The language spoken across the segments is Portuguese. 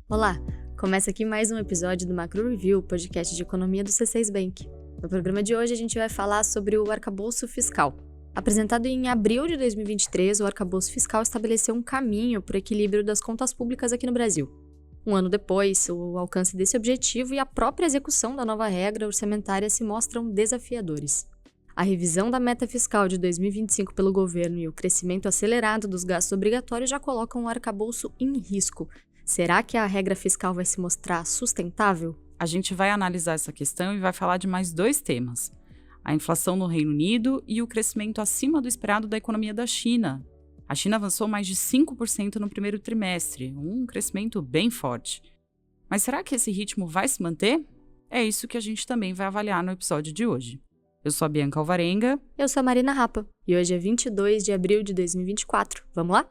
Olá! Começa aqui mais um episódio do Macro Review, podcast de economia do C6 Bank. No programa de hoje a gente vai falar sobre o arcabouço fiscal. Apresentado em abril de 2023, o arcabouço fiscal estabeleceu um caminho para o equilíbrio das contas públicas aqui no Brasil. Um ano depois, o alcance desse objetivo e a própria execução da nova regra orçamentária se mostram desafiadores. A revisão da meta fiscal de 2025 pelo governo e o crescimento acelerado dos gastos obrigatórios já colocam o arcabouço em risco. Será que a regra fiscal vai se mostrar sustentável? A gente vai analisar essa questão e vai falar de mais dois temas: a inflação no Reino Unido e o crescimento acima do esperado da economia da China. A China avançou mais de 5% no primeiro trimestre, um crescimento bem forte. Mas será que esse ritmo vai se manter? É isso que a gente também vai avaliar no episódio de hoje. Eu sou a Bianca Alvarenga. Eu sou a Marina Rapa e hoje é 22 de abril de 2024. Vamos lá?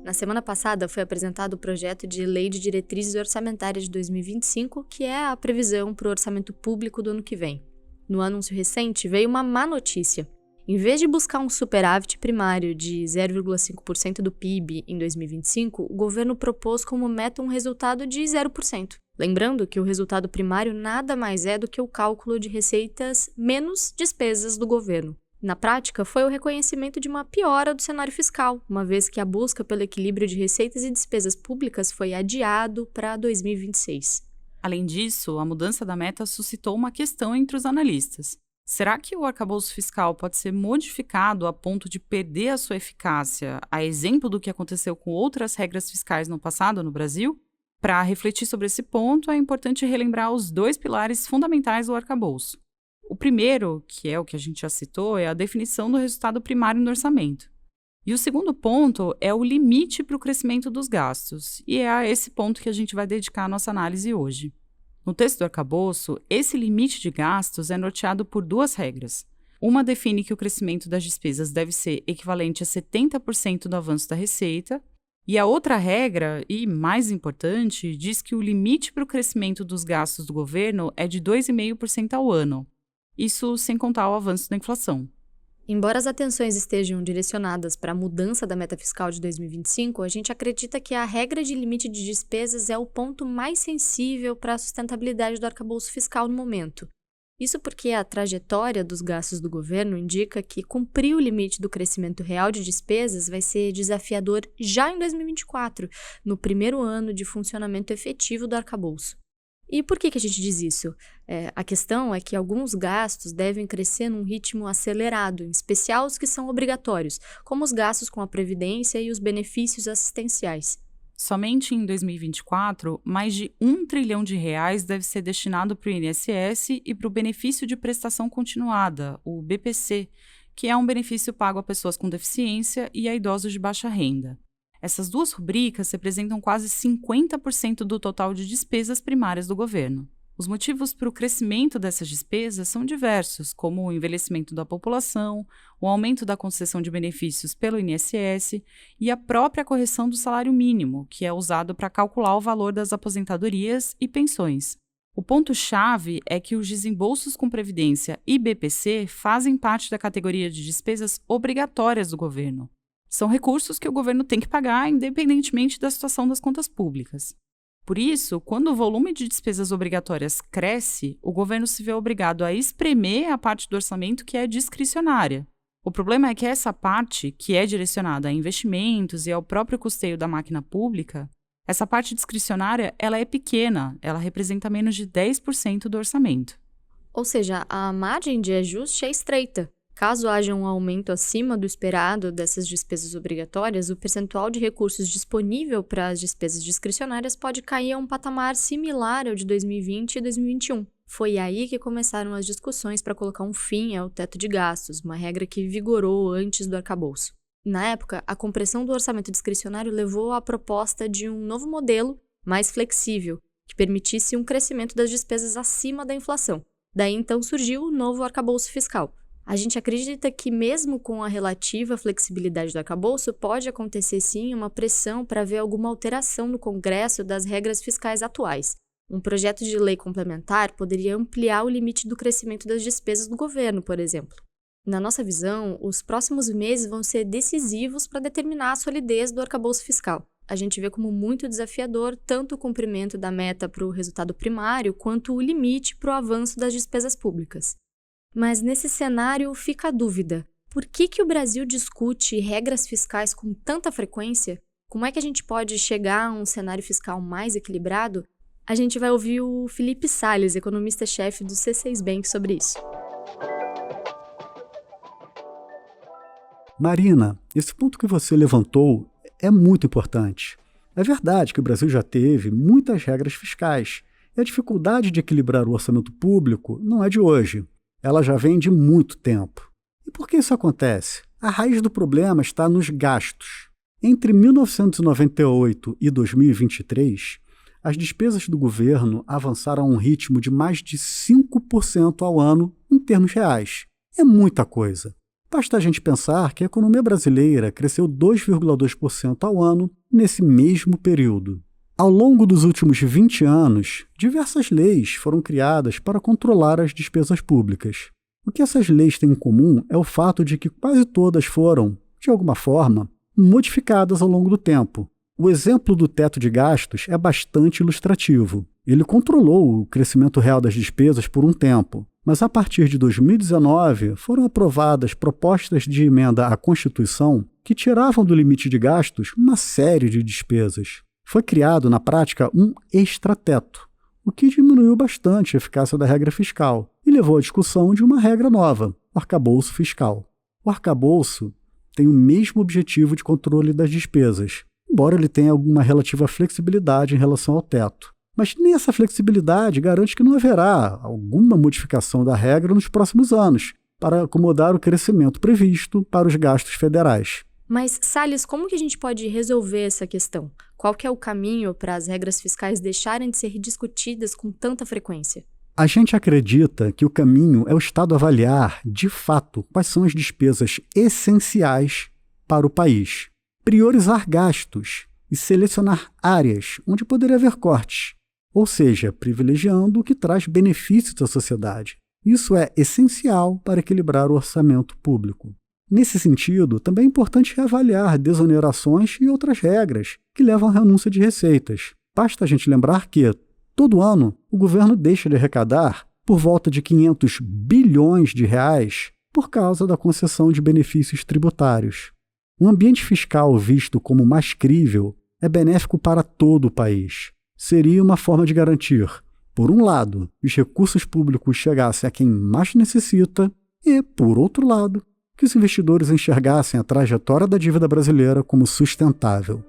Na semana passada foi apresentado o projeto de Lei de Diretrizes Orçamentárias de 2025, que é a previsão para o orçamento público do ano que vem. No anúncio recente veio uma má notícia. Em vez de buscar um superávit primário de 0,5% do PIB em 2025, o governo propôs como meta um resultado de 0%. Lembrando que o resultado primário nada mais é do que o cálculo de receitas menos despesas do governo. Na prática, foi o reconhecimento de uma piora do cenário fiscal, uma vez que a busca pelo equilíbrio de receitas e despesas públicas foi adiado para 2026. Além disso, a mudança da meta suscitou uma questão entre os analistas. Será que o arcabouço fiscal pode ser modificado a ponto de perder a sua eficácia, a exemplo do que aconteceu com outras regras fiscais no passado no Brasil? Para refletir sobre esse ponto, é importante relembrar os dois pilares fundamentais do arcabouço. O primeiro, que é o que a gente já citou, é a definição do resultado primário no orçamento. E o segundo ponto é o limite para o crescimento dos gastos, e é a esse ponto que a gente vai dedicar a nossa análise hoje. No texto do arcabouço, esse limite de gastos é norteado por duas regras. Uma define que o crescimento das despesas deve ser equivalente a 70% do avanço da receita, e a outra regra, e mais importante, diz que o limite para o crescimento dos gastos do governo é de 2,5% ao ano. Isso sem contar o avanço da inflação. Embora as atenções estejam direcionadas para a mudança da meta fiscal de 2025, a gente acredita que a regra de limite de despesas é o ponto mais sensível para a sustentabilidade do arcabouço fiscal no momento. Isso porque a trajetória dos gastos do governo indica que cumprir o limite do crescimento real de despesas vai ser desafiador já em 2024, no primeiro ano de funcionamento efetivo do arcabouço. E por que a gente diz isso? A questão é que alguns gastos devem crescer num ritmo acelerado, em especial os que são obrigatórios, como os gastos com a Previdência e os benefícios assistenciais. Somente em 2024, mais de R$ 1 trilhão deve ser destinado para o INSS e para o Benefício de Prestação Continuada, o BPC, que é um benefício pago a pessoas com deficiência e a idosos de baixa renda. Essas duas rubricas representam quase 50% do total de despesas primárias do governo. Os motivos para o crescimento dessas despesas são diversos, como o envelhecimento da população, o aumento da concessão de benefícios pelo INSS e a própria correção do salário mínimo, que é usado para calcular o valor das aposentadorias e pensões. O ponto-chave é que os desembolsos com Previdência e BPC fazem parte da categoria de despesas obrigatórias do governo. São recursos que o governo tem que pagar, independentemente da situação das contas públicas. Por isso, quando o volume de despesas obrigatórias cresce, o governo se vê obrigado a espremer a parte do orçamento que é discricionária. O problema é que essa parte, que é direcionada a investimentos e ao próprio custeio da máquina pública, essa parte discricionária ela é pequena, ela representa menos de 10% do orçamento. Ou seja, a margem de ajuste é estreita. Caso haja um aumento acima do esperado dessas despesas obrigatórias, o percentual de recursos disponível para as despesas discricionárias pode cair a um patamar similar ao de 2020 e 2021. Foi aí que começaram as discussões para colocar um fim ao teto de gastos, uma regra que vigorou antes do arcabouço. Na época, a compressão do orçamento discricionário levou à proposta de um novo modelo mais flexível, que permitisse um crescimento das despesas acima da inflação. Daí então surgiu o novo arcabouço fiscal. A gente acredita que mesmo com a relativa flexibilidade do arcabouço, pode acontecer sim uma pressão para ver alguma alteração no Congresso das regras fiscais atuais. Um projeto de lei complementar poderia ampliar o limite do crescimento das despesas do governo, por exemplo. Na nossa visão, os próximos meses vão ser decisivos para determinar a solidez do arcabouço fiscal. A gente vê como muito desafiador tanto o cumprimento da meta para o resultado primário, quanto o limite para o avanço das despesas públicas. Mas nesse cenário fica a dúvida: por que o Brasil discute regras fiscais com tanta frequência? Como é que a gente pode chegar a um cenário fiscal mais equilibrado? A gente vai ouvir o Felipe Salles, economista-chefe do C6 Bank, sobre isso. Marina, esse ponto que você levantou é muito importante. É verdade que o Brasil já teve muitas regras fiscais, e a dificuldade de equilibrar o orçamento público não é de hoje. Ela já vem de muito tempo. E por que isso acontece? A raiz do problema está nos gastos. Entre 1998 e 2023, as despesas do governo avançaram a um ritmo de mais de 5% ao ano em termos reais. É muita coisa. Basta a gente pensar que a economia brasileira cresceu 2,2% ao ano nesse mesmo período. Ao longo dos últimos 20 anos, diversas leis foram criadas para controlar as despesas públicas. O que essas leis têm em comum é o fato de que quase todas foram, de alguma forma, modificadas ao longo do tempo. O exemplo do teto de gastos é bastante ilustrativo. Ele controlou o crescimento real das despesas por um tempo, mas a partir de 2019 foram aprovadas propostas de emenda à Constituição que tiravam do limite de gastos uma série de despesas. Foi criado, na prática, um extrateto, o que diminuiu bastante a eficácia da regra fiscal e levou à discussão de uma regra nova, o arcabouço fiscal. O arcabouço tem o mesmo objetivo de controle das despesas, embora ele tenha alguma relativa flexibilidade em relação ao teto. Mas nem essa flexibilidade garante que não haverá alguma modificação da regra nos próximos anos, para acomodar o crescimento previsto para os gastos federais. Mas, Salles, como que a gente pode resolver essa questão? Qual que é o caminho para as regras fiscais deixarem de ser discutidas com tanta frequência? A gente acredita que o caminho é o Estado avaliar, de fato, quais são as despesas essenciais para o país, priorizar gastos e selecionar áreas onde poderia haver cortes, ou seja, privilegiando o que traz benefícios à sociedade. Isso é essencial para equilibrar o orçamento público. Nesse sentido, também é importante reavaliar desonerações e outras regras que levam à renúncia de receitas. Basta a gente lembrar que, todo ano, o governo deixa de arrecadar por volta de 500 bilhões de reais por causa da concessão de benefícios tributários. Um ambiente fiscal visto como mais crível é benéfico para todo o país. Seria uma forma de garantir, por um lado, que os recursos públicos chegassem a quem mais necessita e, por outro lado, que os investidores enxergassem a trajetória da dívida brasileira como sustentável.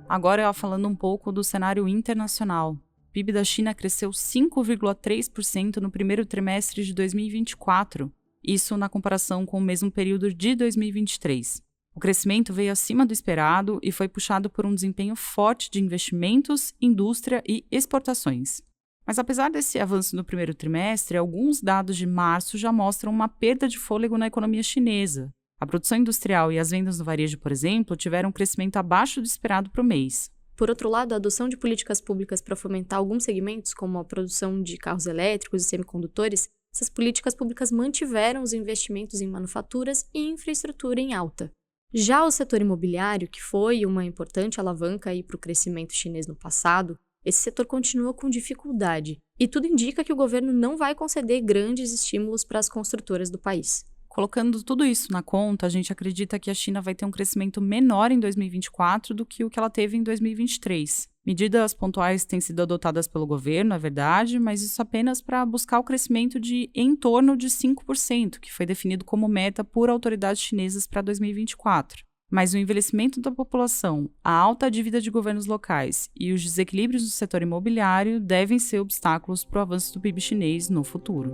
Agora, falando um pouco do cenário internacional. O PIB da China cresceu 5,3% no primeiro trimestre de 2024, isso na comparação com o mesmo período de 2023. O crescimento veio acima do esperado e foi puxado por um desempenho forte de investimentos, indústria e exportações. Mas apesar desse avanço no primeiro trimestre, alguns dados de março já mostram uma perda de fôlego na economia chinesa. A produção industrial e as vendas no varejo, por exemplo, tiveram um crescimento abaixo do esperado para o mês. Por outro lado, a adoção de políticas públicas para fomentar alguns segmentos, como a produção de carros elétricos e semicondutores, essas políticas públicas mantiveram os investimentos em manufaturas e infraestrutura em alta. Já o setor imobiliário, que foi uma importante alavanca para o crescimento chinês no passado, esse setor continua com dificuldade, e tudo indica que o governo não vai conceder grandes estímulos para as construtoras do país. Colocando tudo isso na conta, a gente acredita que a China vai ter um crescimento menor em 2024 do que o que ela teve em 2023. Medidas pontuais têm sido adotadas pelo governo, é verdade, mas isso apenas para buscar o crescimento de em torno de 5%, que foi definido como meta por autoridades chinesas para 2024. Mas o envelhecimento da população, a alta dívida de governos locais e os desequilíbrios no setor imobiliário devem ser obstáculos para o avanço do PIB chinês no futuro.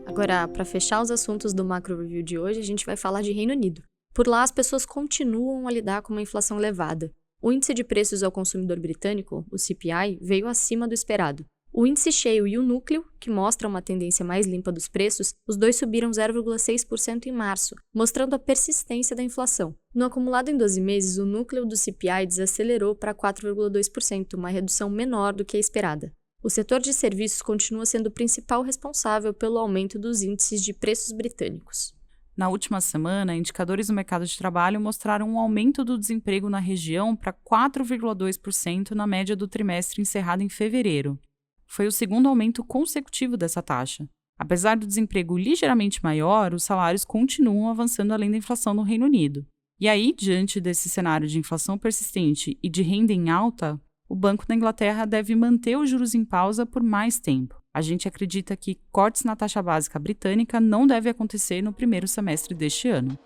Agora, para fechar os assuntos do Macro Review de hoje, a gente vai falar de Reino Unido. Por lá, as pessoas continuam a lidar com uma inflação elevada. O índice de preços ao consumidor britânico, o CPI, veio acima do esperado. O índice cheio e o núcleo, que mostram uma tendência mais limpa dos preços, os dois subiram 0,6% em março, mostrando a persistência da inflação. No acumulado em 12 meses, o núcleo do CPI desacelerou para 4,2%, uma redução menor do que a esperada. O setor de serviços continua sendo o principal responsável pelo aumento dos índices de preços britânicos. Na última semana, indicadores do mercado de trabalho mostraram um aumento do desemprego na região para 4,2% na média do trimestre encerrado em fevereiro. Foi o segundo aumento consecutivo dessa taxa. Apesar do desemprego ligeiramente maior, os salários continuam avançando além da inflação no Reino Unido. E aí, diante desse cenário de inflação persistente e de renda em alta, o Banco da Inglaterra deve manter os juros em pausa por mais tempo. A gente acredita que cortes na taxa básica britânica não devem acontecer no primeiro semestre deste ano.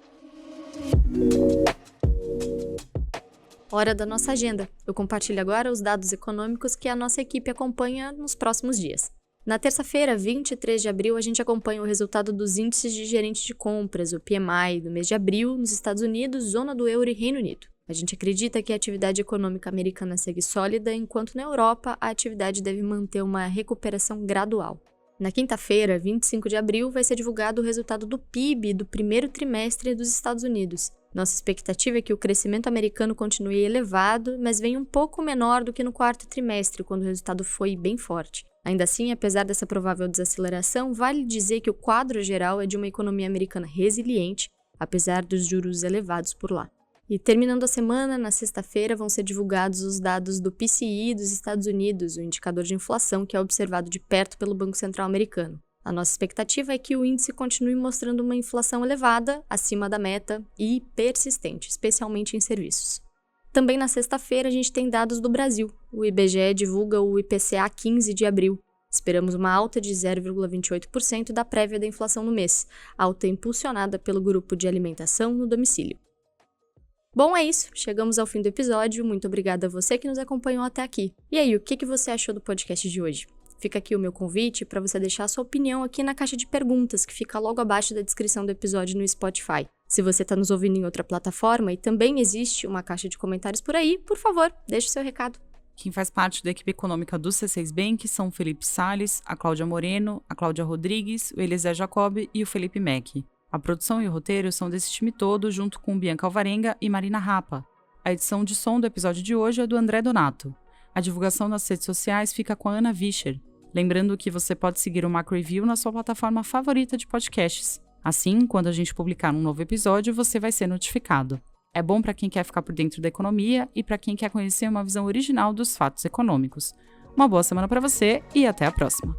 Hora da nossa agenda. Eu compartilho agora os dados econômicos que a nossa equipe acompanha nos próximos dias. Na terça-feira, 23 de abril, a gente acompanha o resultado dos índices de gerente de compras, o PMI, do mês de abril, nos Estados Unidos, zona do euro e Reino Unido. A gente acredita que a atividade econômica americana segue sólida, enquanto na Europa a atividade deve manter uma recuperação gradual. Na quinta-feira, 25 de abril, vai ser divulgado o resultado do PIB do primeiro trimestre dos Estados Unidos. Nossa expectativa é que o crescimento americano continue elevado, mas venha um pouco menor do que no quarto trimestre, quando o resultado foi bem forte. Ainda assim, apesar dessa provável desaceleração, vale dizer que o quadro geral é de uma economia americana resiliente, apesar dos juros elevados por lá. E terminando a semana, na sexta-feira, vão ser divulgados os dados do PCI dos Estados Unidos, o indicador de inflação que é observado de perto pelo Banco Central americano. A nossa expectativa é que o índice continue mostrando uma inflação elevada, acima da meta e persistente, especialmente em serviços. Também na sexta-feira a gente tem dados do Brasil. O IBGE divulga o IPCA 15 de abril. Esperamos uma alta de 0,28% da prévia da inflação no mês, alta impulsionada pelo grupo de alimentação no domicílio. Bom, é isso. Chegamos ao fim do episódio. Muito obrigada a você que nos acompanhou até aqui. E aí, o que você achou do podcast de hoje? Fica aqui o meu convite para você deixar a sua opinião aqui na caixa de perguntas, que fica logo abaixo da descrição do episódio no Spotify. Se você está nos ouvindo em outra plataforma e também existe uma caixa de comentários por aí, por favor, deixe o seu recado. Quem faz parte da equipe econômica do C6 Bank são o Felipe Salles, a Cláudia Moreno, a Cláudia Rodrigues, o Eliezer Jacob e o Felipe Mack. A produção e o roteiro são desse time todo, junto com Bianca Alvarenga e Marina Rapa. A edição de som do episódio de hoje é do André Donato. A divulgação nas redes sociais fica com a Ana Vischer. Lembrando que você pode seguir o Macro Review na sua plataforma favorita de podcasts. Assim, quando a gente publicar um novo episódio, você vai ser notificado. É bom para quem quer ficar por dentro da economia e para quem quer conhecer uma visão original dos fatos econômicos. Uma boa semana para você e até a próxima!